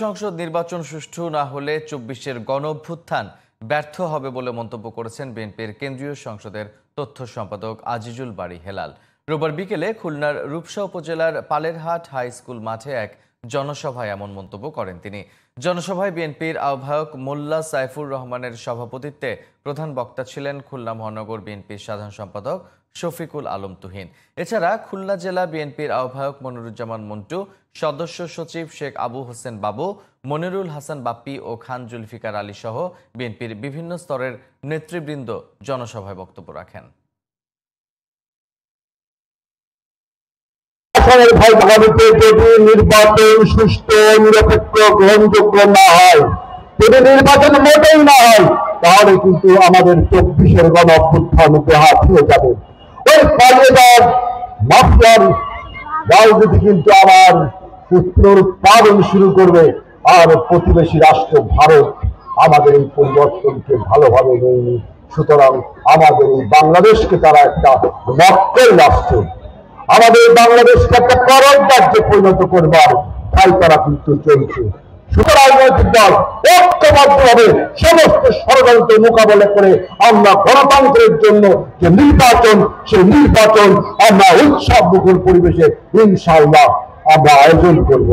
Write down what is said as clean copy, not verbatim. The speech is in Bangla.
সংসদ নির্বাচন সুষ্ঠু না হলে ২৪-এর গণঅভ্যুত্থান ব্যর্থ হবে বলে মন্তব্য করেছেন বিএনপির কেন্দ্রীয় সংসদের তথ্য সম্পাদক আজিজুল বারী হেলাল। রোববার বিকেলে খুলনার রূপসা উপজেলার পালেরহাট হাই স্কুল মাঠে এক জনসভায় এমন মন্তব্য করেন তিনি। জনসভায় বিএনপির আহ্বায়ক মোল্লা সাইফুর রহমানের সভাপতিত্বে প্রধান বক্তা ছিলেন খুলনা মহানগর বিএনপির সাধারণ সম্পাদক শফিকুল আলম তুহিন। এছাড়া খুলনা জেলা বিএনপির আহ্বায়ক মনিরুজ্জামান মন্টু, সদস্য সচিব শেখ আবু হোসেন বাবু, মনিরুল হাসান বাপ্পি ও খান জুলফিকার আলী সহ বিএনপির বিভিন্ন স্তরের নেতৃবৃন্দ জনসভায় বক্তব্য রাখেন। নির্বাচন সুষ্ঠু, নিরপেক্ষ, গ্রহণযোগ্য না হয়, যদি নির্বাচন মোটেই না হয়, তাহলে কিন্তু আমাদের ২৪-এর গণঅভ্যুত্থান হাত হয়ে যাবে। ওই পালিয়ে যাওয়ার মাফিয়ার রাজনীতি কিন্তু আবার পুনরুৎপাদন শুরু করবে। আর প্রতিবেশী রাষ্ট্র ভারত আমাদের এই পরিবর্তনকে ভালোভাবে নেয়নি। সুতরাং আমাদের এই বাংলাদেশকে তারা একটা মক্কেল রাষ্ট্র, আমাদের বাংলাদেশকে একটা করদ রাজ্যে পরিণত করবার তাই তারা কিন্তু চলছে। রাজনৈতিক দল ঐক্যবদ্ধভাবে সমস্ত ষড়যন্ত্র মোকাবেলা করে আমরা গণতন্ত্রের জন্য যে নির্বাচন, সেই নির্বাচন আমরা উৎসব মুখর পরিবেশে ইনশাআল্লাহ আমরা আয়োজন করব।